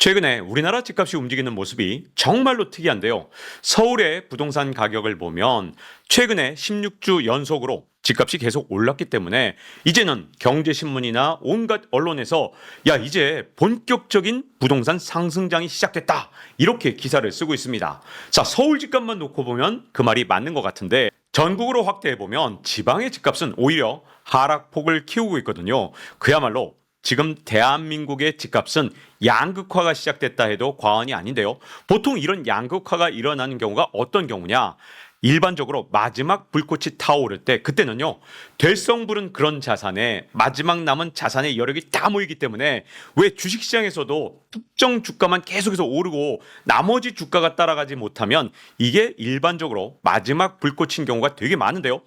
최근에 우리나라 집값이 움직이는 모습이 정말로 특이한데요. 서울의 부동산 가격을 보면 최근에 16주 연속으로 집값이 계속 올랐기 때문에 이제는 경제신문이나 온갖 언론에서 야, 이제 본격적인 부동산 상승장이 시작됐다. 이렇게 기사를 쓰고 있습니다. 자, 서울 집값만 놓고 보면 그 말이 맞는 것 같은데 전국으로 확대해 보면 지방의 집값은 오히려 하락폭을 키우고 있거든요. 그야말로 지금 대한민국의 집값은 양극화가 시작됐다 해도 과언이 아닌데요. 보통 이런 양극화가 일어나는 경우가 어떤 경우냐? 일반적으로 마지막 불꽃이 타오를 때 그때는요. 될성 부른 그런 자산에 마지막 남은 자산의 여력이 다 모이기 때문에 왜 주식시장에서도 특정 주가만 계속해서 오르고 나머지 주가가 따라가지 못하면 이게 일반적으로 마지막 불꽃인 경우가 되게 많은데요.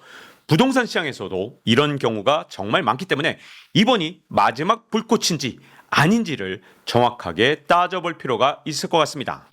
부동산 시장에서도 이런 경우가 정말 많기 때문에 이번이 마지막 불꽃인지 아닌지를 정확하게 따져볼 필요가 있을 것 같습니다.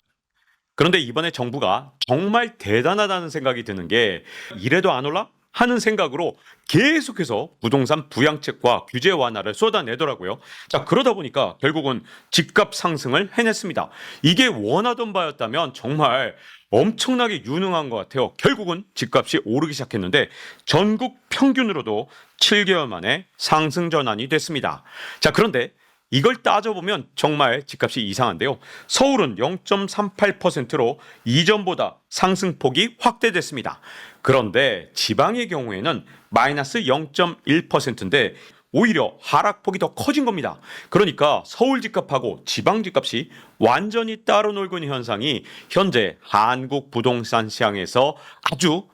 그런데 이번에 정부가 정말 대단하다는 생각이 드는 게 이래도 안 올라? 하는 생각으로 계속해서 부동산 부양책과 규제 완화를 쏟아내더라고요. 자, 그러다 보니까 결국은 집값 상승을 해냈습니다. 이게 원하던 바였다면 정말 엄청나게 유능한 것 같아요. 결국은 집값이 오르기 시작했는데 전국 평균으로도 7개월 만에 상승 전환이 됐습니다. 자, 그런데 이걸 따져보면 정말 집값이 이상한데요. 서울은 0.38%로 이전보다 상승폭이 확대됐습니다. 그런데 지방의 경우에는 마이너스 0.1%인데 오히려 하락폭이 더 커진 겁니다. 그러니까 서울 집값하고 지방 집값이 완전히 따로 놀고 있는 현상이 현재 한국 부동산 시장에서 아주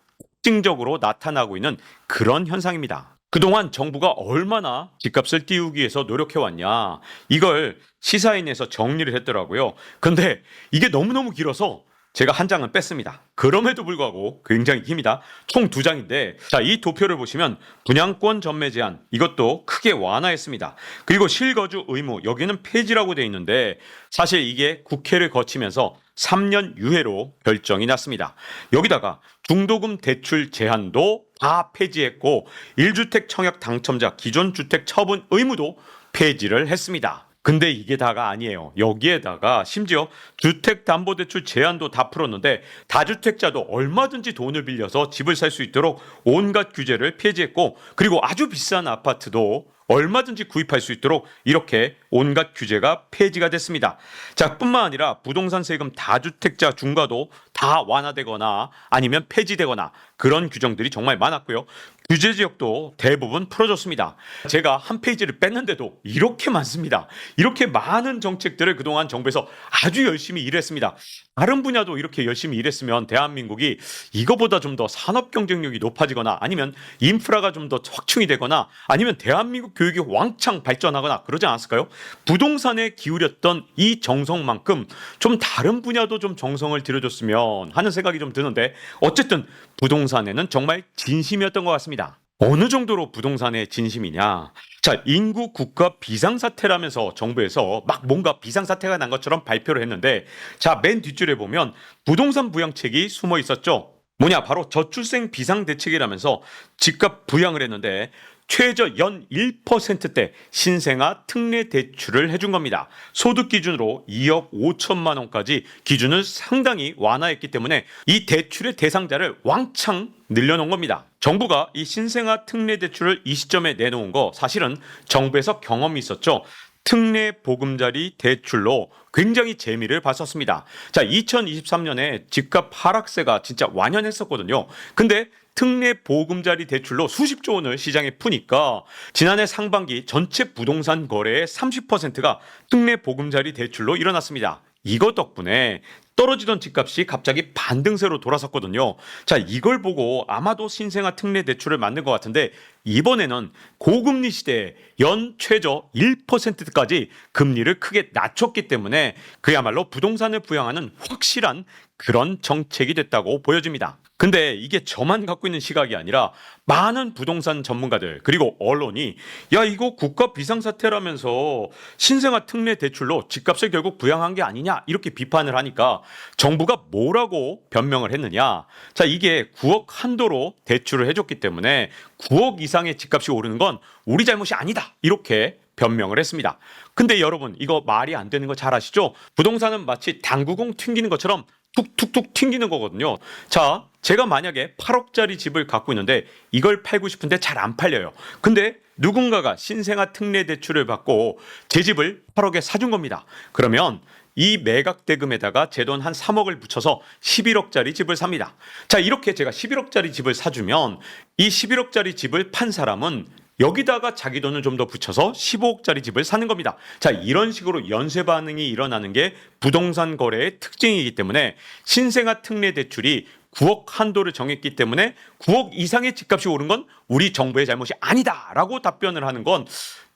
특징적으로 나타나고 있는 그런 현상입니다. 그동안 정부가 얼마나 집값을 띄우기 위해서 노력해왔냐. 이걸 시사인에서 정리를 했더라고요. 근데 이게 너무너무 길어서 제가 한 장은 뺐습니다. 그럼에도 불구하고 굉장히 깁니다. 총 2장인데 자, 이 도표를 보시면 분양권 전매 제한 이것도 크게 완화했습니다. 그리고 실거주 의무 여기는 폐지라고 되어 있는데 사실 이게 국회를 거치면서 3년 유예로 결정이 났습니다. 여기다가 중도금 대출 제한도 다 폐지했고 1주택 청약 당첨자 기존 주택 처분 의무도 폐지를 했습니다. 근데 이게 다가 아니에요. 여기에다가 심지어 주택담보대출 제한도 다 풀었는데 다주택자도 얼마든지 돈을 빌려서 집을 살 수 있도록 온갖 규제를 폐지했고 그리고 아주 비싼 아파트도 얼마든지 구입할 수 있도록 이렇게 온갖 규제가 폐지가 됐습니다. 자, 뿐만 아니라 부동산 세금 다주택자 중과도 다 완화되거나 아니면 폐지되거나 그런 규정들이 정말 많았고요. 규제 지역도 대부분 풀어졌습니다. 제가 한 페이지를 뺐는데도 이렇게 많습니다. 이렇게 많은 정책들을 그동안 정부에서 아주 열심히 일했습니다. 다른 분야도 이렇게 열심히 일했으면 대한민국이 이거보다 좀 더 산업 경쟁력이 높아지거나 아니면 인프라가 좀 더 확충이 되거나 아니면 대한민국 교육이 왕창 발전하거나 그러지 않았을까요? 부동산에 기울였던 이 정성만큼 좀 다른 분야도 좀 정성을 들여줬으면 하는 생각이 좀 드는데 어쨌든 부동산에는 정말 진심이었던 것 같습니다. 어느 정도로 부동산의 진심이냐? 자, 인구 국가 비상사태라면서 정부에서 막 뭔가 비상사태가 난 것처럼 발표를 했는데 자, 맨 뒷줄에 보면 부동산 부양책이 숨어 있었죠. 뭐냐? 바로 저출생 비상대책이라면서 집값 부양을 했는데 최저 연 1%대 신생아 특례 대출을 해준 겁니다. 소득 기준으로 2억 5천만 원까지 기준을 상당히 완화했기 때문에 이 대출의 대상자를 왕창 늘려놓은 겁니다. 정부가 이 신생아 특례 대출을 이 시점에 내놓은 거 사실은 정부에서 경험이 있었죠. 특례 보금자리 대출로 굉장히 재미를 봤었습니다. 자, 2023년에 집값 하락세가 진짜 완연했었거든요. 근데 특례 보금자리 대출로 수십조 원을 시장에 푸니까 지난해 상반기 전체 부동산 거래의 30%가 특례 보금자리 대출로 일어났습니다. 이것 덕분에 떨어지던 집값이 갑자기 반등세로 돌아섰거든요. 자, 이걸 보고 아마도 신생아 특례 대출을 만든 것 같은데 이번에는 고금리 시대에 연 최저 1%까지 금리를 크게 낮췄기 때문에 그야말로 부동산을 부양하는 확실한 그런 정책이 됐다고 보여집니다. 근데 이게 저만 갖고 있는 시각이 아니라 많은 부동산 전문가들 그리고 언론이 야, 이거 국가 비상사태라면서 신생아 특례 대출로 집값을 결국 부양한 게 아니냐 이렇게 비판을 하니까 정부가 뭐라고 변명을 했느냐. 자, 이게 9억 한도로 대출을 해줬기 때문에 9억 이상의 집값이 오르는 건 우리 잘못이 아니다 이렇게 변명을 했습니다. 근데 여러분 이거 말이 안 되는 거 잘 아시죠? 부동산은 마치 당구공 튕기는 것처럼 툭툭툭 튕기는 거거든요. 자, 제가 만약에 8억짜리 집을 갖고 있는데 이걸 팔고 싶은데 잘 안 팔려요. 근데 누군가가 신생아 특례 대출을 받고 제 집을 8억에 사준 겁니다. 그러면 이 매각 대금에다가 제 돈 한 3억을 붙여서 11억짜리 집을 삽니다. 자, 이렇게 제가 11억짜리 집을 사주면 이 11억짜리 집을 판 사람은 여기다가 자기 돈을 좀 더 붙여서 15억짜리 집을 사는 겁니다. 자, 이런 식으로 연쇄 반응이 일어나는 게 부동산 거래의 특징이기 때문에 신생아 특례 대출이 9억 한도를 정했기 때문에 9억 이상의 집값이 오른 건 우리 정부의 잘못이 아니다라고 답변을 하는 건,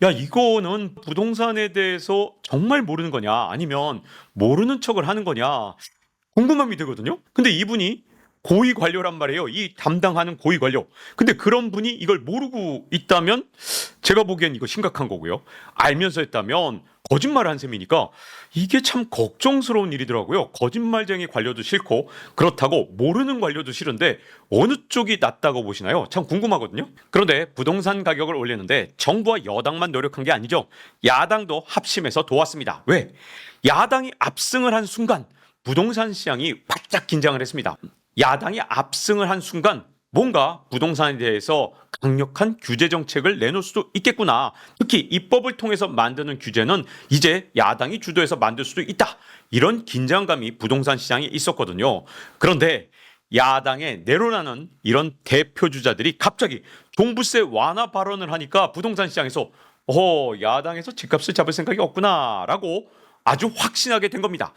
야, 이거는 부동산에 대해서 정말 모르는 거냐 아니면 모르는 척을 하는 거냐 궁금함이 되거든요. 근데 이분이 고위 관료란 말이에요. 이 담당하는 고위 관료. 근데 그런 분이 이걸 모르고 있다면 제가 보기엔 이거 심각한 거고요. 알면서 했다면 거짓말을 한 셈이니까 이게 참 걱정스러운 일이더라고요. 거짓말쟁이 관료도 싫고 그렇다고 모르는 관료도 싫은데 어느 쪽이 낫다고 보시나요? 참 궁금하거든요. 그런데 부동산 가격을 올리는데 정부와 여당만 노력한 게 아니죠. 야당도 합심해서 도왔습니다. 왜? 야당이 압승을 한 순간 부동산 시장이 바짝 긴장을 했습니다. 야당이 압승을 한 순간 뭔가 부동산에 대해서 강력한 규제 정책을 내놓을 수도 있겠구나. 특히 입법을 통해서 만드는 규제는 이제 야당이 주도해서 만들 수도 있다. 이런 긴장감이 부동산 시장에 있었거든요. 그런데 야당의 내로라는 이런 대표 주자들이 갑자기 종부세 완화 발언을 하니까 부동산 시장에서 야당에서 집값을 잡을 생각이 없구나라고 아주 확신하게 된 겁니다.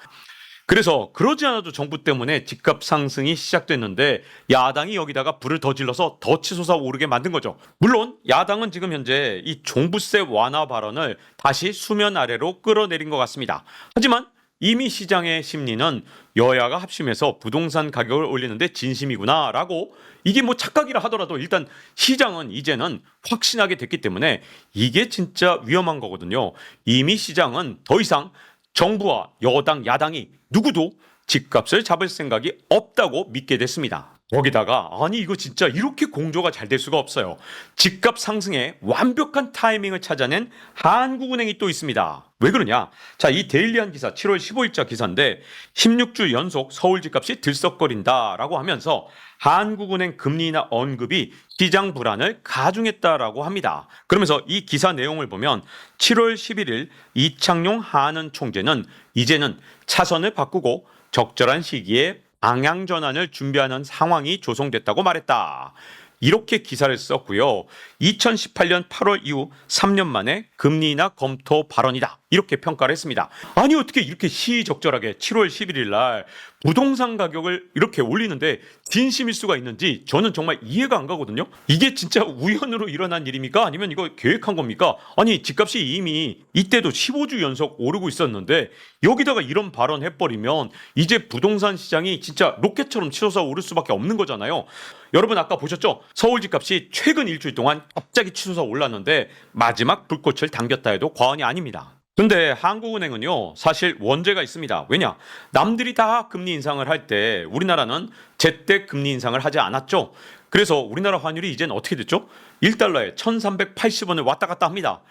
그래서 그러지 않아도 정부 때문에 집값 상승이 시작됐는데 야당이 여기다가 불을 더 질러서 더 치솟아 오르게 만든 거죠. 물론 야당은 지금 현재 이 종부세 완화 발언을 다시 수면 아래로 끌어내린 것 같습니다. 하지만 이미 시장의 심리는 여야가 합심해서 부동산 가격을 올리는데 진심이구나라고, 이게 뭐 착각이라 하더라도 일단 시장은 이제는 확신하게 됐기 때문에 이게 진짜 위험한 거거든요. 이미 시장은 더 이상 정부와 여당, 야당이 누구도 집값을 잡을 생각이 없다고 믿게 됐습니다. 거기다가 아니 이거 진짜 이렇게 공조가 잘 될 수가 없어요. 집값 상승에 완벽한 타이밍을 찾아낸 한국은행이 또 있습니다. 왜 그러냐? 자, 이 데일리한 기사 7월 15일자 기사인데 16주 연속 서울 집값이 들썩거린다라고 하면서 한국은행 금리 인하 언급이 시장 불안을 가중했다라고 합니다. 그러면서 이 기사 내용을 보면 7월 11일 이창용 한은 총재는 이제는 차선을 바꾸고 적절한 시기에 방향 전환을 준비하는 상황이 조성됐다고 말했다. 이렇게 기사를 썼고요. 2018년 8월 이후 3년 만에 금리 인하 검토 발언이다. 이렇게 평가를 했습니다. 아니 어떻게 이렇게 시의적절하게 7월 11일 날 부동산 가격을 이렇게 올리는데 진심일 수가 있는지 저는 정말 이해가 안 가거든요. 이게 진짜 우연으로 일어난 일입니까? 아니면 이거 계획한 겁니까? 아니 집값이 이미 이때도 15주 연속 오르고 있었는데 여기다가 이런 발언 해버리면 이제 부동산 시장이 진짜 로켓처럼 치솟아 오를 수밖에 없는 거잖아요. 여러분 아까 보셨죠? 서울 집값이 최근 일주일 동안 갑자기 치솟아 올랐는데 마지막 불꽃을 당겼다 해도 과언이 아닙니다. 근데 한국은행은요 사실 원죄가 있습니다. 왜냐? 남들이 다 금리 인상을 할 때 우리나라는 제때 금리 인상을 하지 않았죠. 그래서 우리나라 환율이 이젠 어떻게 됐죠? 1달러에 1380원을 왔다 갔다 합니다.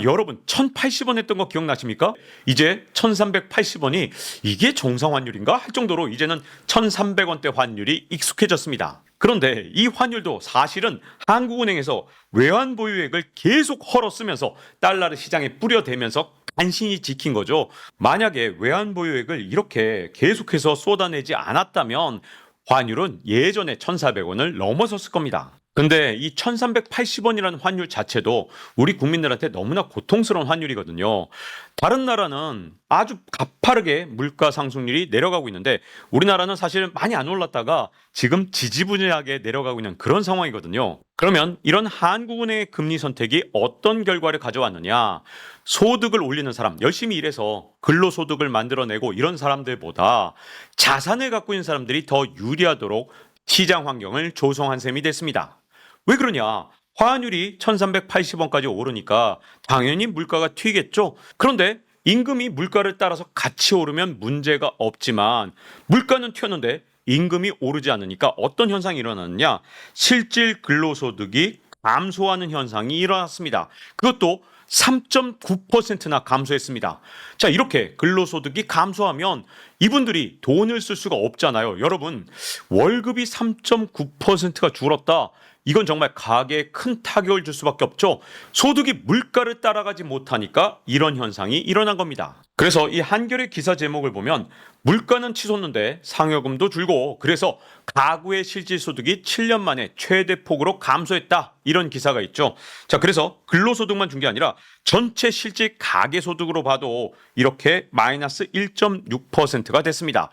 여러분 1080원 했던 거 기억나십니까? 이제 1380원이 이게 정상 환율인가 할 정도로 이제는 1300원대 환율이 익숙해졌습니다. 그런데 이 환율도 사실은 한국은행에서 외환 보유액을 계속 헐어 쓰면서 달러를 시장에 뿌려대면서 간신히 지킨 거죠. 만약에 외환 보유액을 이렇게 계속해서 쏟아내지 않았다면 환율은 예전에 1,400원을 넘어섰을 겁니다. 근데 이 1380원이라는 환율 자체도 우리 국민들한테 너무나 고통스러운 환율이거든요. 다른 나라는 아주 가파르게 물가 상승률이 내려가고 있는데 우리나라는 사실 많이 안 올랐다가 지금 지지부진하게 내려가고 있는 그런 상황이거든요. 그러면 이런 한국은행의 금리 선택이 어떤 결과를 가져왔느냐? 소득을 올리는 사람, 열심히 일해서 근로소득을 만들어내고 이런 사람들보다 자산을 갖고 있는 사람들이 더 유리하도록 시장 환경을 조성한 셈이 됐습니다. 왜 그러냐? 화환율이 1380원까지 오르니까 당연히 물가가 튀겠죠. 그런데 임금이 물가를 따라서 같이 오르면 문제가 없지만 물가는 튀었는데 임금이 오르지 않으니까 어떤 현상이 일어났느냐? 실질 근로소득이 감소하는 현상이 일어났습니다. 그것도 3.9%나 감소했습니다. 자, 이렇게 근로소득이 감소하면 이분들이 돈을 쓸 수가 없잖아요. 여러분, 월급이 3.9%가 줄었다. 이건 정말 가계에 큰 타격을 줄 수밖에 없죠. 소득이 물가를 따라가지 못하니까 이런 현상이 일어난 겁니다. 그래서 이 한겨레 기사 제목을 보면 물가는 치솟는데 상여금도 줄고 그래서 가구의 실질소득이 7년 만에 최대폭으로 감소했다. 이런 기사가 있죠. 자, 그래서 근로소득만 준 게 아니라 전체 실질 가계소득으로 봐도 이렇게 마이너스 1.6%가 됐습니다.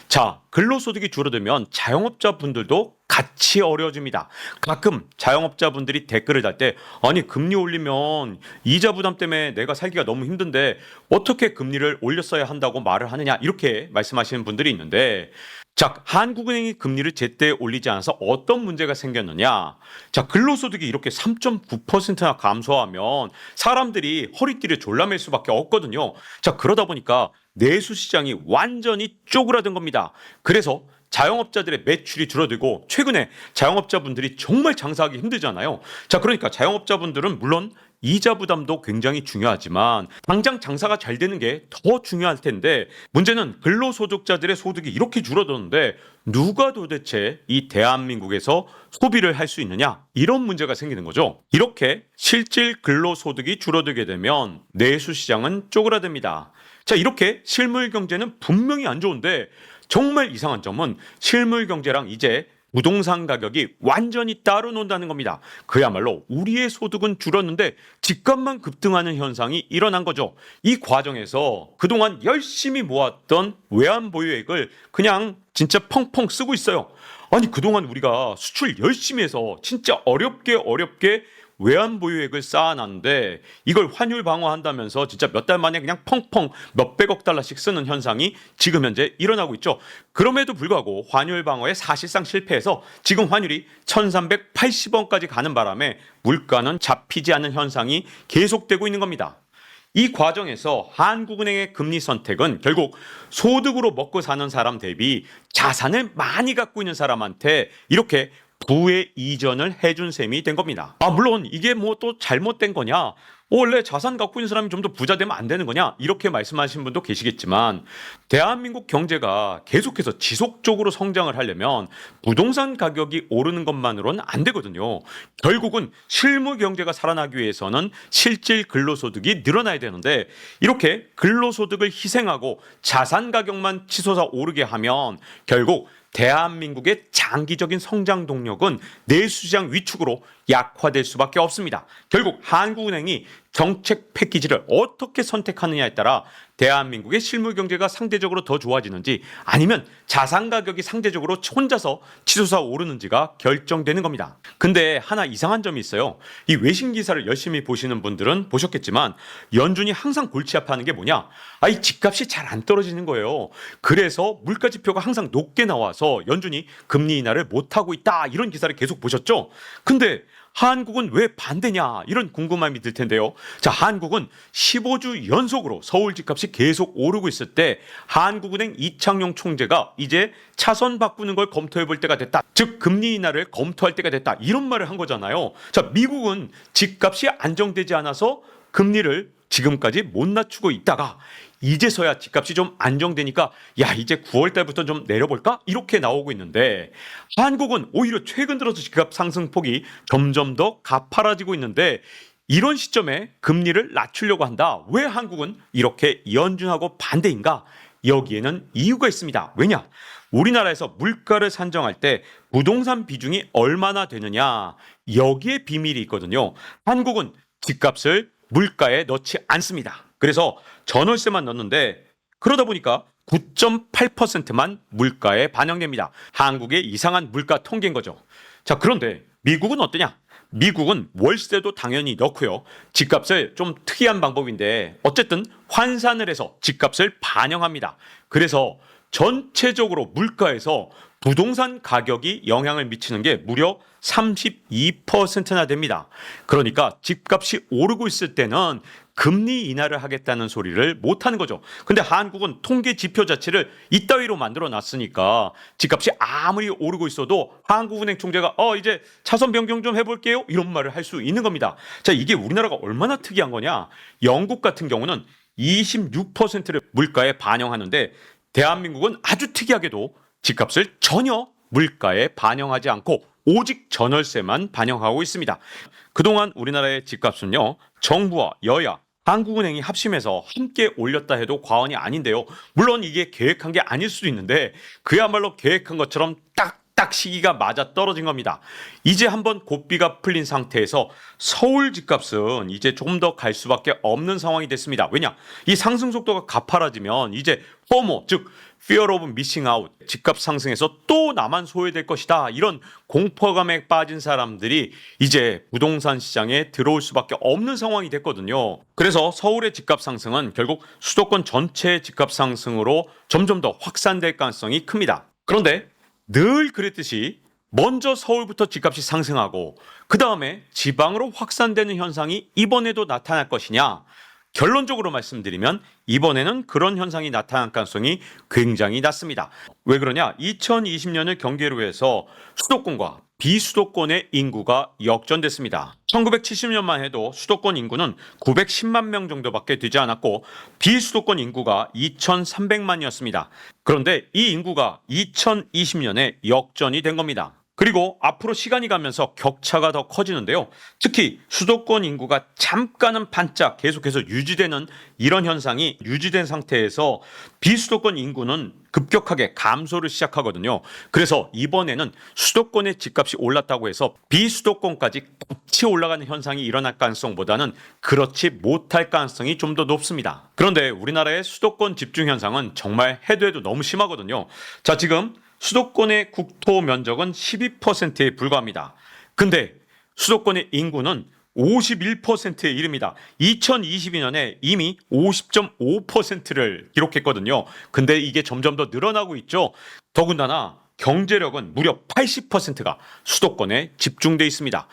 자, 근로소득이 줄어들면 자영업자분들도 같이 어려워집니다. 가끔 자영업자분들이 댓글을 달 때 아니 금리 올리면 이자 부담 때문에 내가 살기가 너무 힘든데 어떻게 금리를 올렸어야 한다고 말을 하느냐 이렇게 말씀하시는 분들이 있는데 자, 한국은행이 금리를 제때 올리지 않아서 어떤 문제가 생겼느냐? 자, 근로소득이 이렇게 3.9%나 감소하면 사람들이 허리띠를 졸라맬 수밖에 없거든요. 자, 그러다 보니까 내수 시장이 완전히 쪼그라든 겁니다. 그래서 자영업자들의 매출이 줄어들고 최근에 자영업자분들이 정말 장사하기 힘들잖아요. 자, 그러니까 자영업자분들은 물론 이자 부담도 굉장히 중요하지만 당장 장사가 잘 되는 게 더 중요할 텐데 문제는 근로소득자들의 소득이 이렇게 줄어드는데 누가 도대체 이 대한민국에서 소비를 할 수 있느냐 이런 문제가 생기는 거죠. 이렇게 실질 근로소득이 줄어들게 되면 내수시장은 쪼그라듭니다. 자, 이렇게 실물 경제는 분명히 안 좋은데 정말 이상한 점은 실물 경제랑 이제 부동산 가격이 완전히 따로 논다는 겁니다. 그야말로 우리의 소득은 줄었는데 집값만 급등하는 현상이 일어난 거죠. 이 과정에서 그동안 열심히 모았던 외환보유액을 그냥 진짜 펑펑 쓰고 있어요. 아니 그동안 우리가 수출 열심히 해서 진짜 어렵게 외환보유액을 쌓아놨는데 이걸 환율 방어한다면서 진짜 몇 달 만에 그냥 펑펑 몇백억 달러씩 쓰는 현상이 지금 현재 일어나고 있죠. 그럼에도 불구하고 환율 방어에 사실상 실패해서 지금 환율이 1380원까지 가는 바람에 물가는 잡히지 않는 현상이 계속되고 있는 겁니다. 이 과정에서 한국은행의 금리 선택은 결국 소득으로 먹고 사는 사람 대비 자산을 많이 갖고 있는 사람한테 이렇게 부의 이전을 해준 셈이 된 겁니다. 물론 이게 뭐 또 잘못된 거냐? 원래 자산 갖고 있는 사람이 좀 더 부자 되면 안 되는 거냐? 이렇게 말씀하시는 분도 계시겠지만 대한민국 경제가 계속해서 지속적으로 성장을 하려면 부동산 가격이 오르는 것만으로는 안 되거든요. 결국은 실무 경제가 살아나기 위해서는 실질 근로소득이 늘어나야 되는데 이렇게 근로소득을 희생하고 자산 가격만 치솟아 오르게 하면 결국 대한민국의 장기적인 성장 동력은 내수시장 위축으로 약화될 수밖에 없습니다. 결국 한국은행이 정책 패키지를 어떻게 선택하느냐에 따라 대한민국의 실물 경제가 상대적으로 더 좋아지는지 아니면 자산 가격이 상대적으로 혼자서 치솟아 오르는지가 결정되는 겁니다. 근데 하나 이상한 점이 있어요. 이 외신 기사를 열심히 보시는 분들은 보셨겠지만 연준이 항상 골치 아파하는 게 뭐냐? 이 집값이 잘 안 떨어지는 거예요. 그래서 물가 지표가 항상 높게 나와서 연준이 금리 인하를 못하고 있다 이런 기사를 계속 보셨죠? 근데 한국은 왜 반대냐 이런 궁금함이 들 텐데요. 자, 한국은 15주 연속으로 서울 집값이 계속 오르고 있을 때 한국은행 이창용 총재가 이제 차선 바꾸는 걸 검토해 볼 때가 됐다. 즉 금리 인하를 검토할 때가 됐다. 이런 말을 한 거잖아요. 자, 미국은 집값이 안정되지 않아서 금리를 지금까지 못 낮추고 있다가 이제서야 집값이 좀 안정되니까 야 이제 9월 달부터 좀 내려볼까? 이렇게 나오고 있는데 한국은 오히려 최근 들어서 집값 상승폭이 점점 더 가파라지고 있는데 이런 시점에 금리를 낮추려고 한다. 왜 한국은 이렇게 연준하고 반대인가? 여기에는 이유가 있습니다. 왜냐? 우리나라에서 물가를 산정할 때 부동산 비중이 얼마나 되느냐 여기에 비밀이 있거든요. 한국은 집값을 물가에 넣지 않습니다. 그래서 전월세만 넣는데 그러다 보니까 9.8%만 물가에 반영됩니다. 한국의 이상한 물가 통계인 거죠. 자, 그런데 미국은 어떠냐? 미국은 월세도 당연히 넣고요. 집값을 좀 특이한 방법인데 어쨌든 환산을 해서 집값을 반영합니다. 그래서 전체적으로 물가에서 부동산 가격이 영향을 미치는 게 무려 32%나 됩니다. 그러니까 집값이 오르고 있을 때는 금리 인하를 하겠다는 소리를 못 하는 거죠. 근데 한국은 통계 지표 자체를 이따위로 만들어 놨으니까 집값이 아무리 오르고 있어도 한국은행 총재가 이제 차선 변경 좀 해볼게요 이런 말을 할 수 있는 겁니다. 자, 이게 우리나라가 얼마나 특이한 거냐. 영국 같은 경우는 26%를 물가에 반영하는데 대한민국은 아주 특이하게도 집값을 전혀 물가에 반영하지 않고 오직 전월세만 반영하고 있습니다. 그동안 우리나라의 집값은요, 정부와 여야, 한국은행이 합심해서 함께 올렸다 해도 과언이 아닌데요. 물론 이게 계획한 게 아닐 수도 있는데 그야말로 계획한 것처럼 딱 시기가 맞아 떨어진 겁니다. 이제 한번 고비가 풀린 상태에서 서울 집값은 이제 조금 더 갈 수밖에 없는 상황이 됐습니다. 왜냐? 이 상승 속도가 가파라지면 이제 포모, 즉 Fear of Missing Out, 집값 상승에서 또 나만 소외될 것이다. 이런 공포감에 빠진 사람들이 이제 부동산 시장에 들어올 수밖에 없는 상황이 됐거든요. 그래서 서울의 집값 상승은 결국 수도권 전체의 집값 상승으로 점점 더 확산될 가능성이 큽니다. 그런데 늘 그랬듯이 먼저 서울부터 집값이 상승하고 그 다음에 지방으로 확산되는 현상이 이번에도 나타날 것이냐? 결론적으로 말씀드리면 이번에는 그런 현상이 나타날 가능성이 굉장히 낮습니다. 왜 그러냐? 2020년을 경계로 해서 수도권과 비수도권의 인구가 역전됐습니다. 1970년만 해도 수도권 인구는 910만 명 정도밖에 되지 않았고 비수도권 인구가 2,300만이었습니다. 그런데 이 인구가 2020년에 역전이 된 겁니다. 그리고 앞으로 시간이 가면서 격차가 더 커지는데요. 특히 수도권 인구가 잠깐은 반짝 계속해서 유지되는 이런 현상이 유지된 상태에서 비수도권 인구는 급격하게 감소를 시작하거든요. 그래서 이번에는 수도권의 집값이 올랐다고 해서 비수도권까지 같이 올라가는 현상이 일어날 가능성보다는 그렇지 못할 가능성이 좀 더 높습니다. 그런데 우리나라의 수도권 집중 현상은 정말 해도 너무 심하거든요. 자, 지금 수도권의 국토 면적은 12%에 불과합니다. 근데 수도권의 인구는 51%에 이릅니다. 2022년에 이미 50.5%를 기록했거든요. 근데 이게 점점 더 늘어나고 있죠. 더군다나 경제력은 무려 80%가 수도권에 집중돼 있습니다.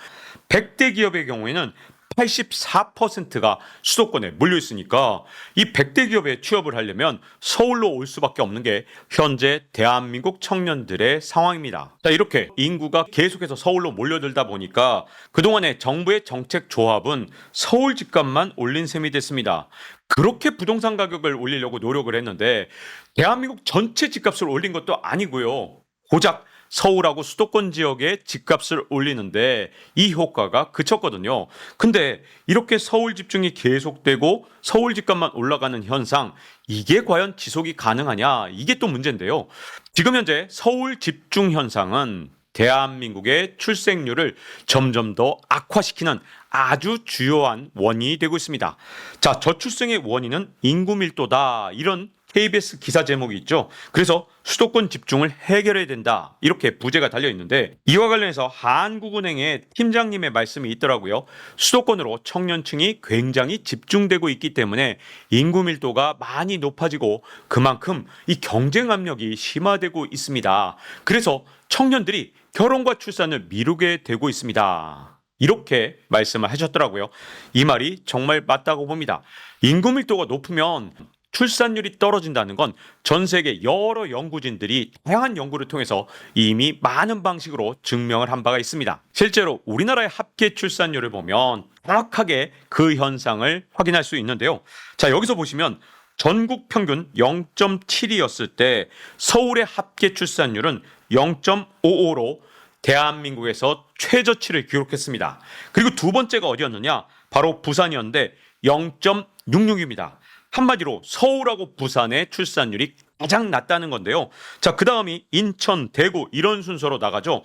100대 기업의 경우에는 84%가 수도권에 몰려 있으니까 이 100대 기업에 취업을 하려면 서울로 올 수밖에 없는 게 현재 대한민국 청년들의 상황입니다. 자, 이렇게 인구가 계속해서 서울로 몰려들다 보니까 그동안의 정부의 정책 조합은 서울 집값만 올린 셈이 됐습니다. 그렇게 부동산 가격을 올리려고 노력을 했는데 대한민국 전체 집값을 올린 것도 아니고요. 고작 서울하고 수도권 지역의 집값을 올리는데 이 효과가 그쳤거든요. 근데 이렇게 서울 집중이 계속되고 서울 집값만 올라가는 현상, 이게 과연 지속이 가능하냐? 이게 또 문제인데요. 지금 현재 서울 집중 현상은 대한민국의 출생률을 점점 더 악화시키는 아주 주요한 원인이 되고 있습니다. 자, 저출생의 원인은 인구 밀도다. 이런 KBS 기사 제목이 있죠. 그래서 수도권 집중을 해결해야 된다. 이렇게 부제가 달려 있는데 이와 관련해서 한국은행의 팀장님의 말씀이 있더라고요. 수도권으로 청년층이 굉장히 집중되고 있기 때문에 인구 밀도가 많이 높아지고 그만큼 이 경쟁 압력이 심화되고 있습니다. 그래서 청년들이 결혼과 출산을 미루게 되고 있습니다. 이렇게 말씀을 하셨더라고요. 이 말이 정말 맞다고 봅니다. 인구 밀도가 높으면 출산율이 떨어진다는 건 전 세계 여러 연구진들이 다양한 연구를 통해서 이미 많은 방식으로 증명을 한 바가 있습니다. 실제로 우리나라의 합계 출산율을 보면 정확하게 그 현상을 확인할 수 있는데요. 자, 여기서 보시면 전국 평균 0.7이었을 때 서울의 합계 출산율은 0.55로 대한민국에서 최저치를 기록했습니다. 그리고 두 번째가 어디였느냐? 바로 부산이었는데 0.66입니다. 한마디로 서울하고 부산의 출산율이 가장 낮다는 건데요. 자, 그 다음이 인천, 대구 이런 순서로 나가죠.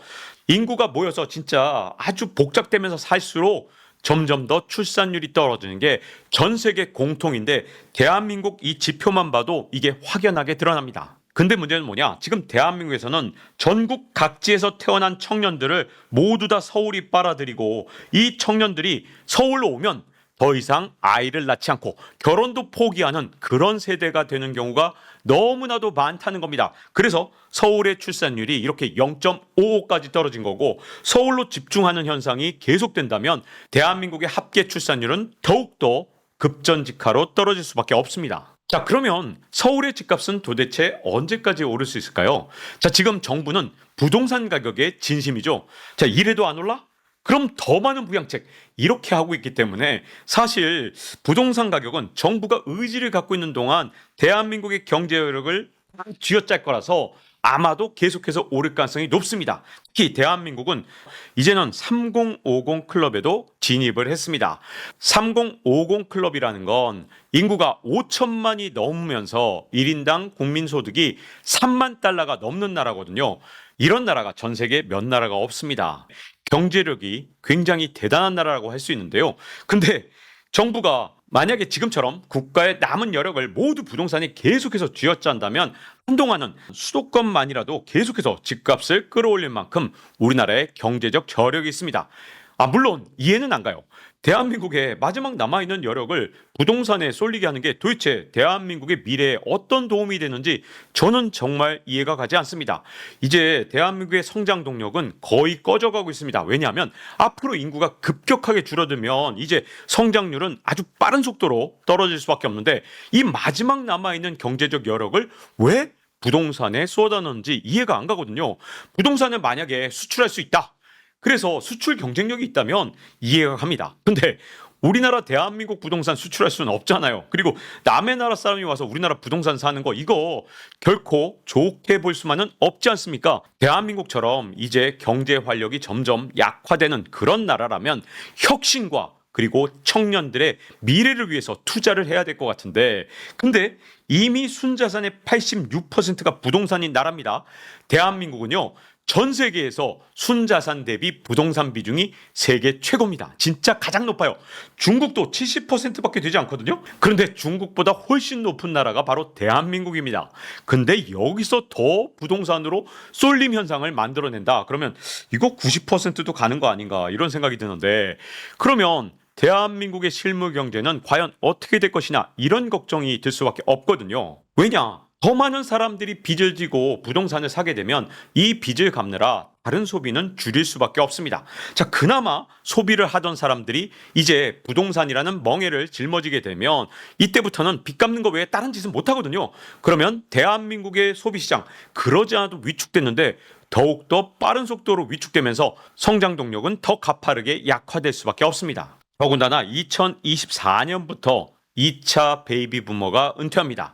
인구가 모여서 진짜 아주 복잡되면서 살수록 점점 더 출산율이 떨어지는 게 전 세계 공통인데 대한민국 이 지표만 봐도 이게 확연하게 드러납니다. 근데 문제는 뭐냐? 지금 대한민국에서는 전국 각지에서 태어난 청년들을 모두 다 서울이 빨아들이고 이 청년들이 서울로 오면 더 이상 아이를 낳지 않고 결혼도 포기하는 그런 세대가 되는 경우가 너무나도 많다는 겁니다. 그래서 서울의 출산율이 이렇게 0.55까지 떨어진 거고, 서울로 집중하는 현상이 계속된다면 대한민국의 합계 출산율은 더욱더 급전직하로 떨어질 수밖에 없습니다. 자, 그러면 서울의 집값은 도대체 언제까지 오를 수 있을까요? 자, 지금 정부는 부동산 가격에 진심이죠. 자, 이래도 안 올라? 그럼 더 많은 부양책, 이렇게 하고 있기 때문에 사실 부동산 가격은 정부가 의지를 갖고 있는 동안 대한민국의 경제 여력을 쥐어짤 거라서 아마도 계속해서 오를 가능성이 높습니다. 특히 대한민국은 이제는 3050 클럽에도 진입을 했습니다. 3050 클럽이라는 건 인구가 5천만이 넘으면서 1인당 국민소득이 3만 달러가 넘는 나라거든요. 이런 나라가 전 세계 몇 나라가 없습니다. 경제력이 굉장히 대단한 나라라고 할 수 있는데요. 근데 정부가 만약에 지금처럼 국가의 남은 여력을 모두 부동산에 계속해서 쥐어짠다면 한동안은 수도권만이라도 계속해서 집값을 끌어올릴 만큼 우리나라의 경제적 저력이 있습니다. 물론 이해는 안 가요. 대한민국의 마지막 남아있는 여력을 부동산에 쏠리게 하는 게 도대체 대한민국의 미래에 어떤 도움이 되는지 저는 정말 이해가 가지 않습니다. 이제 대한민국의 성장 동력은 거의 꺼져가고 있습니다. 왜냐하면 앞으로 인구가 급격하게 줄어들면 이제 성장률은 아주 빠른 속도로 떨어질 수밖에 없는데, 이 마지막 남아있는 경제적 여력을 왜 부동산에 쏟아넣는지 이해가 안 가거든요. 부동산을 만약에 수출할 수 있다, 그래서 수출 경쟁력이 있다면 이해가 갑니다. 근데 우리나라 대한민국 부동산 수출할 수는 없잖아요. 그리고 남의 나라 사람이 와서 우리나라 부동산 사는 거, 이거 결코 좋게 볼 수만은 없지 않습니까? 대한민국처럼 이제 경제 활력이 점점 약화되는 그런 나라라면 혁신과 그리고 청년들의 미래를 위해서 투자를 해야 될 것 같은데, 근데 이미 순자산의 86%가 부동산인 나라입니다. 대한민국은요, 전 세계에서 순자산 대비 부동산 비중이 세계 최고입니다. 진짜 가장 높아요. 중국도 70%밖에 되지 않거든요. 그런데 중국보다 훨씬 높은 나라가 바로 대한민국입니다. 근데 여기서 더 부동산으로 쏠림 현상을 만들어낸다, 그러면 이거 90%도 가는 거 아닌가, 이런 생각이 드는데, 그러면 대한민국의 실물 경제는 과연 어떻게 될 것이냐, 이런 걱정이 들 수밖에 없거든요. 왜냐? 더 많은 사람들이 빚을 지고 부동산을 사게 되면 이 빚을 갚느라 다른 소비는 줄일 수밖에 없습니다. 자, 그나마 소비를 하던 사람들이 이제 부동산이라는 멍에를 짊어지게 되면 이때부터는 빚 갚는 거 외에 다른 짓은 못 하거든요. 그러면 대한민국의 소비시장, 그러지 않아도 위축됐는데 더욱더 빠른 속도로 위축되면서 성장 동력은 더 가파르게 약화될 수밖에 없습니다. 더군다나 2024년부터 2차 베이비 부머가 은퇴합니다.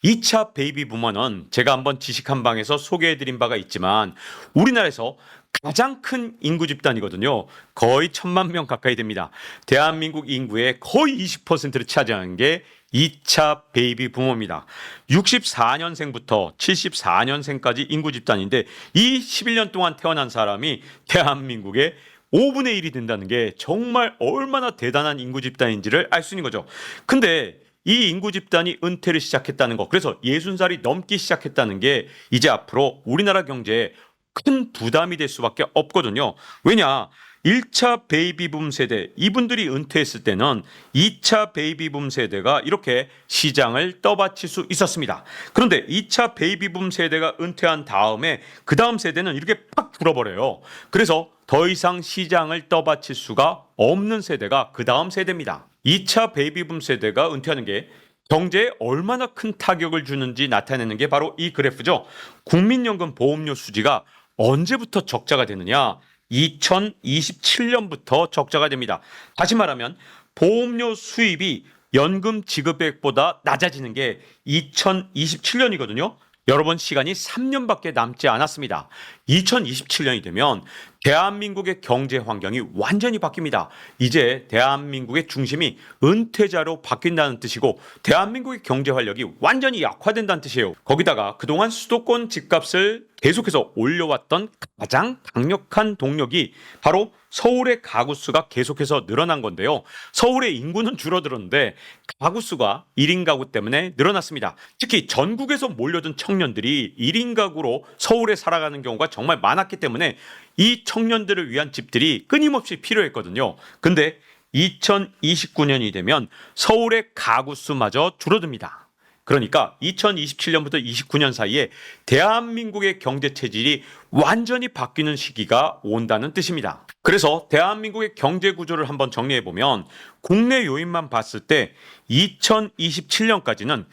2차 베이비 부머는 제가 한번 지식한방에서 소개해드린 바가 있지만 우리나라에서 가장 큰 인구 집단이거든요. 거의 1,000만 명 가까이 됩니다. 대한민국 인구의 거의 20%를 차지하는 게 2차 베이비 부머입니다. 64년생부터 74년생까지 인구 집단인데 이 11년 동안 태어난 사람이 대한민국의 5분의 1이 된다는 게 정말 얼마나 대단한 인구 집단인지를 알 수 있는 거죠. 근데 이 인구 집단이 은퇴를 시작했다는 거, 그래서 60살이 넘기 시작했다는 게 이제 앞으로 우리나라 경제에 큰 부담이 될 수밖에 없거든요. 왜냐? 1차 베이비붐 세대, 이분들이 은퇴했을 때는 2차 베이비붐 세대가 이렇게 시장을 떠받칠 수 있었습니다. 그런데 2차 베이비붐 세대가 은퇴한 다음에 그 다음 세대는 이렇게 팍 불어버려요. 그래서 더 이상 시장을 떠받칠 수가 없는 세대가 그 다음 세대입니다. 2차 베이비붐 세대가 은퇴하는 게 경제에 얼마나 큰 타격을 주는지 나타내는 게 바로 이 그래프죠. 국민연금 보험료 수지가 언제부터 적자가 되느냐? 2027년부터 적자가 됩니다. 다시 말하면 보험료 수입이 연금 지급액보다 낮아지는 게 2027년이거든요. 여러분, 시간이 3년밖에 남지 않았습니다. 2027년이 되면 대한민국의 경제 환경이 완전히 바뀝니다. 이제 대한민국의 중심이 은퇴자로 바뀐다는 뜻이고 대한민국의 경제 활력이 완전히 약화된다는 뜻이에요. 거기다가 그동안 수도권 집값을 계속해서 올려왔던 가장 강력한 동력이 바로 서울의 가구 수가 계속해서 늘어난 건데요. 서울의 인구는 줄어들었는데 가구 수가 1인 가구 때문에 늘어났습니다. 특히 전국에서 몰려든 청년들이 1인 가구로 서울에 살아가는 경우가 정말 많았기 때문에 이 청년들을 위한 집들이 끊임없이 필요했거든요. 근데 2029년이 되면 서울의 가구 수마저 줄어듭니다. 그러니까 2027년부터 29년 사이에 대한민국의 경제 체질이 완전히 바뀌는 시기가 온다는 뜻입니다. 그래서 대한민국의 경제 구조를 한번 정리해 보면 국내 요인만 봤을 때 2027년까지는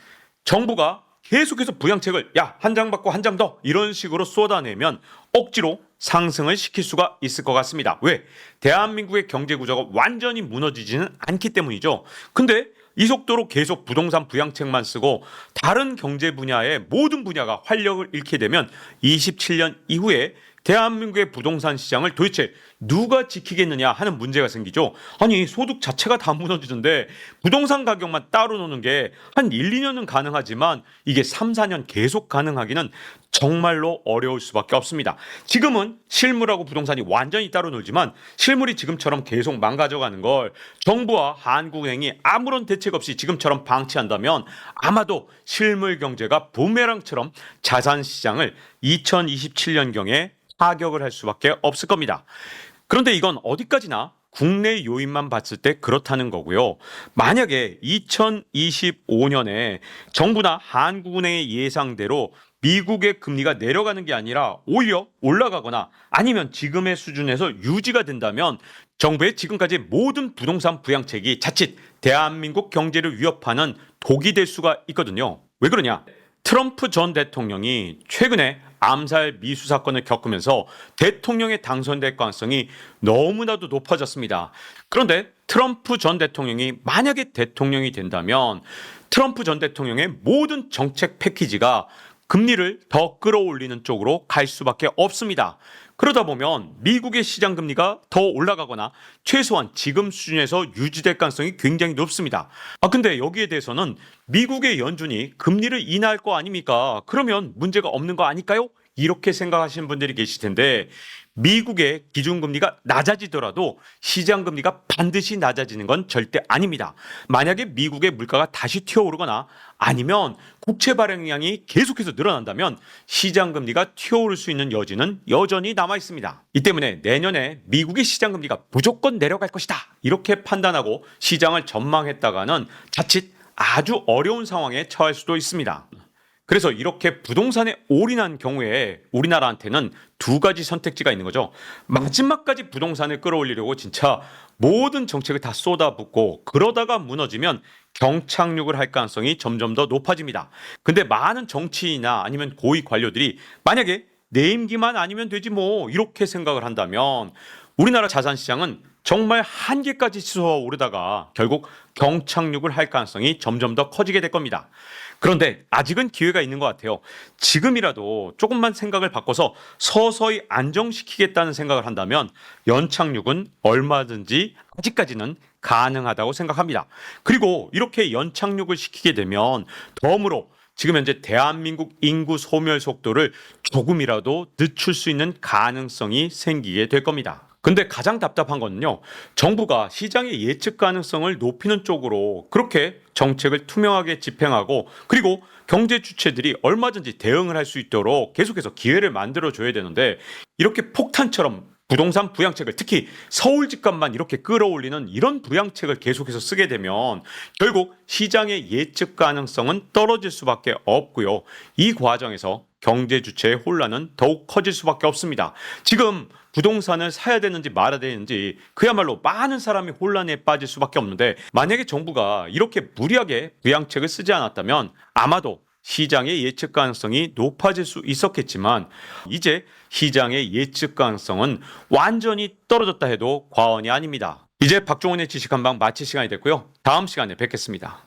정부가 계속해서 부양책을 한 장 받고 한 장 더 이런 식으로 쏟아내면 억지로 상승을 시킬 수가 있을 것 같습니다. 왜? 대한민국의 경제 구조가 완전히 무너지지는 않기 때문이죠. 근데 이 속도로 계속 부동산 부양책만 쓰고 다른 경제 분야의 모든 분야가 활력을 잃게 되면 27년 이후에 대한민국의 부동산 시장을 도대체 누가 지키겠느냐 하는 문제가 생기죠. 아니 소득 자체가 다 무너지는데 부동산 가격만 따로 노는 게 한 1, 2년은 가능하지만 이게 3, 4년 계속 가능하기는 정말로 어려울 수밖에 없습니다. 지금은 실물하고 부동산이 완전히 따로 놀지만 실물이 지금처럼 계속 망가져가는 걸 정부와 한국은행이 아무런 대책 없이 지금처럼 방치한다면 아마도 실물 경제가 부메랑처럼 자산 시장을 2027년경에 타격을 할 수밖에 없을 겁니다. 그런데 이건 어디까지나 국내 요인만 봤을 때 그렇다는 거고요. 만약에 2025년에 정부나 한국은행의 예상대로 미국의 금리가 내려가는 게 아니라 오히려 올라가거나 아니면 지금의 수준에서 유지가 된다면 정부의 지금까지 모든 부동산 부양책이 자칫 대한민국 경제를 위협하는 독이 될 수가 있거든요. 왜 그러냐? 트럼프 전 대통령이 최근에 암살 미수 사건을 겪으면서 대통령에 당선될 가능성이 너무나도 높아졌습니다. 그런데 트럼프 전 대통령이 만약에 대통령이 된다면 트럼프 전 대통령의 모든 정책 패키지가 금리를 더 끌어올리는 쪽으로 갈 수밖에 없습니다. 그러다 보면 미국의 시장 금리가 더 올라가거나 최소한 지금 수준에서 유지될 가능성이 굉장히 높습니다. 근데 여기에 대해서는 미국의 연준이 금리를 인하할 거 아닙니까? 그러면 문제가 없는 거 아닐까요? 이렇게 생각하시는 분들이 계실 텐데 미국의 기준금리가 낮아지더라도 시장금리가 반드시 낮아지는 건 절대 아닙니다. 만약에 미국의 물가가 다시 튀어오르거나 아니면 국채 발행량이 계속해서 늘어난다면 시장금리가 튀어오를 수 있는 여지는 여전히 남아 있습니다. 이 때문에 내년에 미국의 시장금리가 무조건 내려갈 것이다 이렇게 판단하고 시장을 전망했다가는 자칫 아주 어려운 상황에 처할 수도 있습니다. 그래서 이렇게 부동산에 올인한 경우에 우리나라한테는 두 가지 선택지가 있는 거죠. 마지막까지 부동산을 끌어올리려고 진짜 모든 정책을 다 쏟아붓고 그러다가 무너지면 경착륙을 할 가능성이 점점 더 높아집니다. 근데 많은 정치인이나 아니면 고위 관료들이 만약에 내 임기만 아니면 되지 뭐 이렇게 생각을 한다면 우리나라 자산시장은 정말 한계까지 솟아오르다가 결국 경착륙을 할 가능성이 점점 더 커지게 될 겁니다. 그런데 아직은 기회가 있는 것 같아요. 지금이라도 조금만 생각을 바꿔서 서서히 안정시키겠다는 생각을 한다면 연착륙은 얼마든지 아직까지는 가능하다고 생각합니다. 그리고 이렇게 연착륙을 시키게 되면 덤으로 지금 현재 대한민국 인구 소멸 속도를 조금이라도 늦출 수 있는 가능성이 생기게 될 겁니다. 근데 가장 답답한 거는요. 정부가 시장의 예측 가능성을 높이는 쪽으로 그렇게 정책을 투명하게 집행하고 그리고 경제 주체들이 얼마든지 대응을 할 수 있도록 계속해서 기회를 만들어줘야 되는데 이렇게 폭탄처럼 부동산 부양책을 특히 서울 집값만 이렇게 끌어올리는 이런 부양책을 계속해서 쓰게 되면 결국 시장의 예측 가능성은 떨어질 수밖에 없고요. 이 과정에서 경제 주체의 혼란은 더욱 커질 수밖에 없습니다. 지금 부동산을 사야 되는지 말아야 되는지 그야말로 많은 사람이 혼란에 빠질 수밖에 없는데 만약에 정부가 이렇게 무리하게 부양책을 쓰지 않았다면 아마도 시장의 예측 가능성이 높아질 수 있었겠지만 이제 시장의 예측 가능성은 완전히 떨어졌다 해도 과언이 아닙니다. 이제 박종훈의 지식한방 마칠 시간이 됐고요. 다음 시간에 뵙겠습니다.